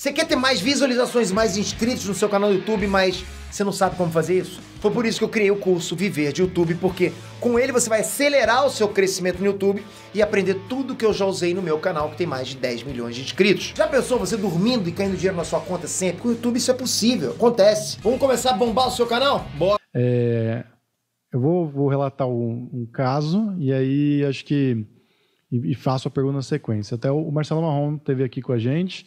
Você quer ter mais visualizações e mais inscritos no seu canal do YouTube, mas você não sabe como fazer isso? Foi por isso que eu criei o curso Viver de YouTube, porque com ele você vai acelerar o seu crescimento no YouTube e aprender tudo que eu já usei no meu canal, que tem mais de 10 milhões de inscritos. Já pensou você dormindo e caindo dinheiro na sua conta sempre? Com o YouTube isso é possível, acontece. Vamos começar a bombar o seu canal? Bora! Eu vou relatar um caso e aí acho que e faço a pergunta na sequência. Até o Marcelo Marrom esteve aqui com a gente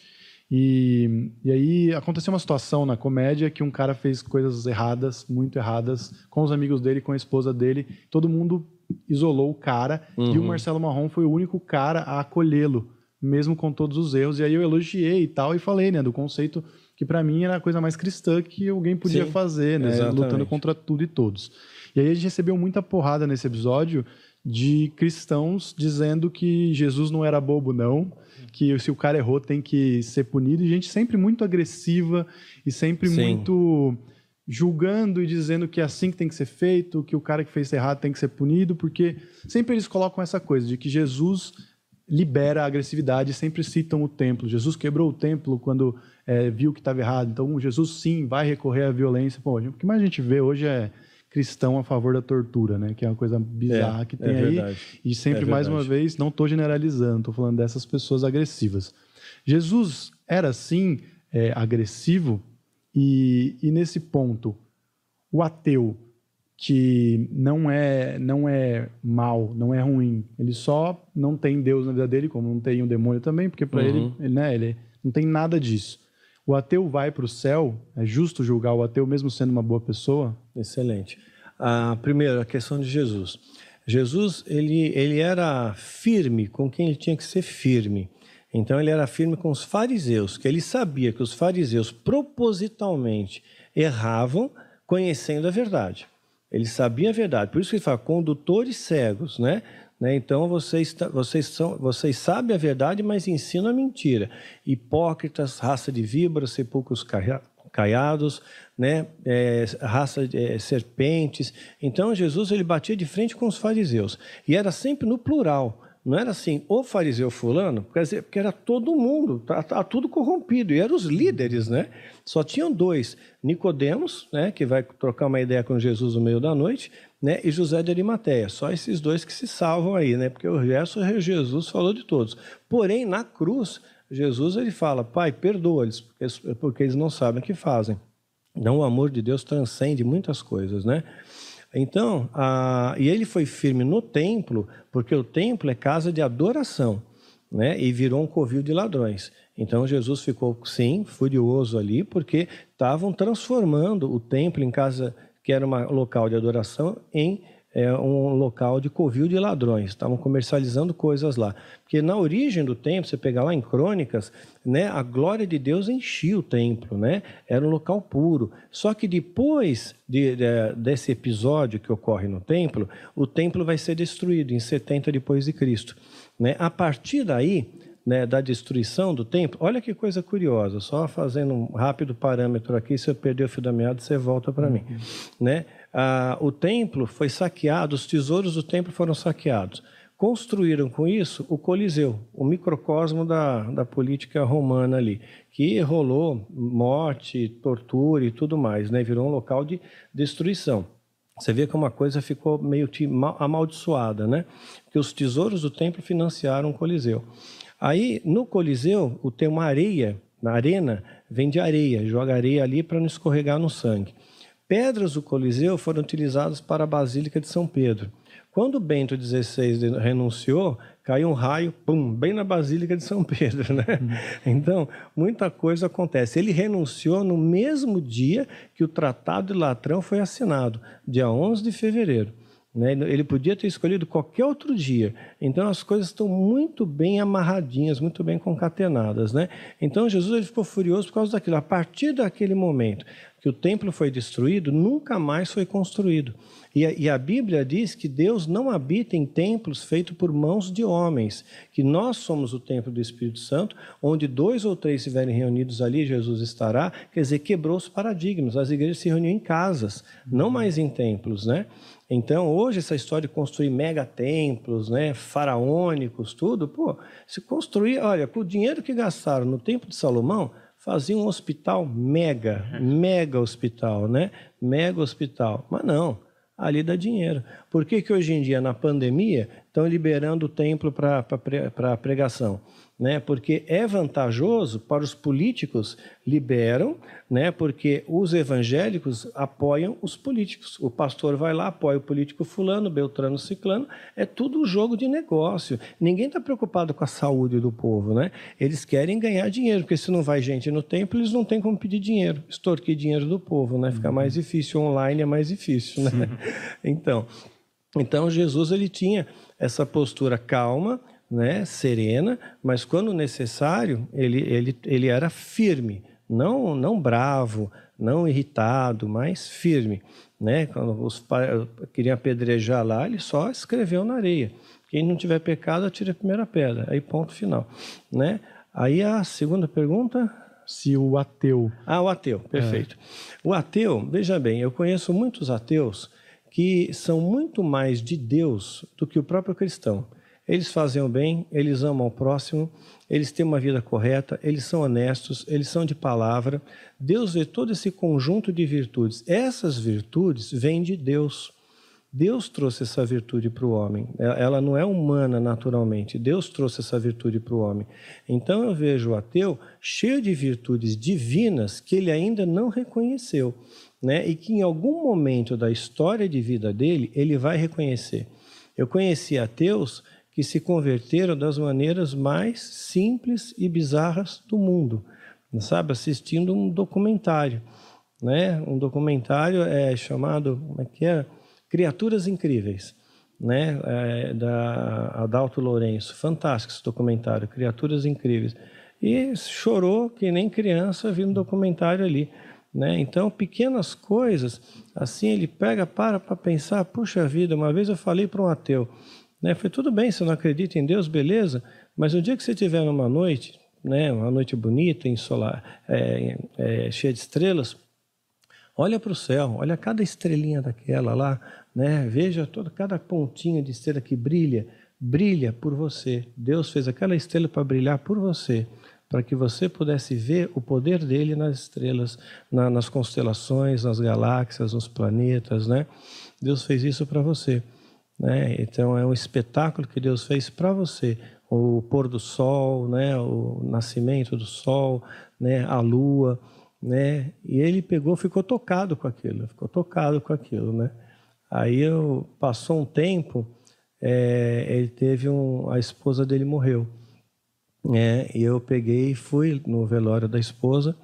e aí aconteceu uma situação na comédia que um cara fez coisas erradas, muito erradas, com os amigos dele, com a esposa dele. Todo mundo isolou o cara e o Marcelo Marrom foi o único cara a acolhê-lo, mesmo com todos os erros. E aí eu elogiei e tal e falei, né, do conceito que para mim era a coisa mais cristã que alguém podia fazer, né, lutando contra tudo e todos. E aí a gente recebeu muita porrada nesse episódio de cristãos dizendo que Jesus não era bobo, não, que se o cara errou tem que ser punido, e gente sempre muito agressiva e sempre muito julgando e dizendo que é assim que tem que ser feito, que o cara que fez errado tem que ser punido, porque sempre eles colocam essa coisa de que Jesus libera a agressividade, sempre citam o templo. Jesus quebrou o templo quando viu que estava errado, então Jesus sim vai recorrer à violência. Pô, o que mais a gente vê hoje é cristão a favor da tortura, né? Que é uma coisa bizarra que tem aí. Verdade. E sempre, mais uma vez, não estou generalizando, estou falando dessas pessoas agressivas. Jesus era, sim, agressivo, e nesse ponto, o ateu, que não é mal, não é ruim, ele só não tem Deus na vida dele, como não tem um demônio também, porque para ele não tem nada disso. O ateu vai para o céu? É justo julgar o ateu mesmo sendo uma boa pessoa? Excelente. Primeiro, a questão de Jesus. Jesus, ele era firme com quem ele tinha que ser firme. Então, ele era firme com os fariseus, que ele sabia que os fariseus propositalmente erravam conhecendo a verdade. Ele sabia a verdade. Por isso que ele fala, condutores cegos, né? Então, vocês sabem a verdade, mas ensinam a mentira. Hipócritas, raça de víboras, sepulcros caiados, né? Raça de serpentes. Então, Jesus ele batia de frente com os fariseus. E era sempre no plural. Não era assim, o fariseu fulano, porque era todo mundo, tá tudo corrompido. E eram os líderes, né? Só tinham dois, Nicodemos, né, que vai trocar uma ideia com Jesus no meio da noite, né, e José de Arimateia. Só esses dois que se salvam aí, né? Porque o resto Jesus falou de todos. Porém, na cruz, Jesus ele fala, Pai, perdoa-lhes, porque eles não sabem o que fazem. Então, o amor de Deus transcende muitas coisas, né? Então, e ele foi firme no templo, porque o templo é casa de adoração, né? E virou um covil de ladrões. Então, Jesus ficou, sim, furioso ali, porque estavam transformando o templo em casa, que era um local de adoração, em um local de covil de ladrões. Estavam comercializando coisas lá. Porque na origem do templo, você pegar lá em Crônicas, né, a glória de Deus enchia o templo, né? Era um local puro. Só que depois desse episódio que ocorre no templo, o templo vai ser destruído em 70 depois de Cristo, né? A partir daí, né, da destruição do templo, olha que coisa curiosa, só fazendo um rápido parâmetro aqui, se eu perder o fio da meada, você volta para mim, né? O templo foi saqueado, os tesouros do templo foram saqueados. Construíram com isso o Coliseu, o microcosmo da política romana ali, que rolou morte, tortura e tudo mais, né? Virou um local de destruição. Você vê que uma coisa ficou meio amaldiçoada, né? Porque os tesouros do templo financiaram o Coliseu. Aí, no Coliseu, tem uma areia, na arena, vem de areia, joga areia ali para não escorregar no sangue. Pedras do Coliseu foram utilizadas para a Basílica de São Pedro. Quando Bento XVI renunciou, caiu um raio, pum, bem na Basílica de São Pedro, né? Então, muita coisa acontece. Ele renunciou no mesmo dia que o Tratado de Latrão foi assinado, dia 11 de fevereiro. Ele podia ter escolhido qualquer outro dia. Então, as coisas estão muito bem amarradinhas, muito bem concatenadas, né? Então, Jesus ele ficou furioso por causa daquilo. A partir daquele momento que o templo foi destruído, nunca mais foi construído. E a Bíblia diz que Deus não habita em templos feitos por mãos de homens, que nós somos o templo do Espírito Santo, onde 2 ou 3 estiverem reunidos ali, Jesus estará. Quer dizer, quebrou os paradigmas. As igrejas se reuniam em casas, não mais em templos, né? Então, hoje, essa história de construir megatemplos, né, faraônicos, tudo, se construir, olha, com o dinheiro que gastaram no Templo de Salomão, fazia um hospital mega hospital, né? Mega hospital. Mas não, ali dá dinheiro. Por que que hoje em dia, na pandemia, estão liberando o templo para pregação? Né? Porque é vantajoso para os políticos, liberam, né? Porque os evangélicos apoiam os políticos. O pastor vai lá, apoia o político fulano, beltrano, ciclano, é tudo um jogo de negócio. Ninguém está preocupado com a saúde do povo, né? Eles querem ganhar dinheiro, porque se não vai gente no templo, eles não têm como pedir dinheiro, extorquir dinheiro do povo, né? Fica mais difícil, online é mais difícil, né? Então Jesus, ele tinha essa postura calma, né, serena, mas quando necessário, ele era firme, não bravo, não irritado, mas firme. Né? Quando os pais queriam apedrejar lá, ele só escreveu na areia. Quem não tiver pecado, atire a primeira pedra. Aí ponto final. Né? Aí a segunda pergunta... Se o ateu... o ateu, perfeito. O ateu, veja bem, eu conheço muitos ateus que são muito mais de Deus do que o próprio cristão. Eles fazem o bem, eles amam o próximo, eles têm uma vida correta, eles são honestos, eles são de palavra. Deus vê todo esse conjunto de virtudes. Essas virtudes vêm de Deus. Deus trouxe essa virtude para o homem. Ela não é humana naturalmente. Deus trouxe essa virtude para o homem. Então eu vejo o ateu cheio de virtudes divinas que ele ainda não reconheceu, né? E que em algum momento da história de vida dele, ele vai reconhecer. Eu conheci ateus que se converteram das maneiras mais simples e bizarras do mundo, sabe? Assistindo um documentário, né? Um documentário chamado, como é que é? Criaturas Incríveis, né? Da Adalto Lourenço. Fantástico esse documentário, Criaturas Incríveis. E chorou que nem criança vendo um documentário ali, né? Então, pequenas coisas, assim, ele pega, para pensar, puxa vida, uma vez eu falei para um ateu, né? Foi tudo bem, você não acredita em Deus, beleza, mas o dia que você tiver numa noite, né, uma noite bonita, cheia de estrelas, olha para o céu, olha cada estrelinha daquela lá, né? Veja cada pontinha de estrela que brilha por você. Deus fez aquela estrela para brilhar por você, para que você pudesse ver o poder dele nas estrelas, nas constelações, nas galáxias, nos planetas, né? Deus fez isso para você, né? Então é um espetáculo que Deus fez para você. O pôr do sol, né? O nascimento do sol, né? A lua, né? E ele ficou tocado com aquilo, né? Aí passou um tempo, ele teve a esposa dele morreu. E eu peguei e fui no velório da esposa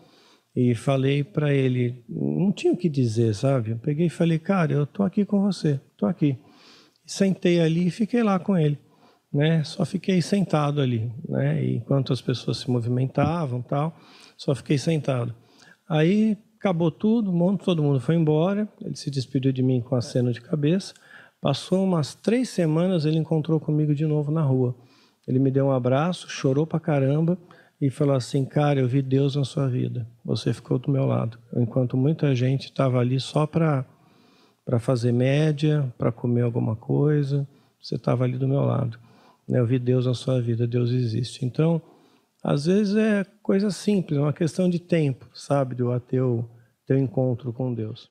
e falei para ele, não tinha o que dizer, sabe? Eu peguei e falei, cara, eu tô aqui com você, tô aqui. Sentei ali e fiquei lá com ele, né? Só fiquei sentado ali, né? E enquanto as pessoas se movimentavam, tal, só fiquei sentado. Aí acabou tudo, todo mundo foi embora. Ele se despediu de mim com aceno de cabeça. Passou umas 3 semanas, ele encontrou comigo de novo na rua. Ele me deu um abraço, chorou pra caramba e falou assim, cara, eu vi Deus na sua vida. Você ficou do meu lado. Enquanto muita gente estava ali só para fazer média, para comer alguma coisa, você estava ali do meu lado. Eu vi Deus na sua vida, Deus existe. Então, às vezes é coisa simples, é uma questão de tempo, sabe, do ateu ter um encontro com Deus.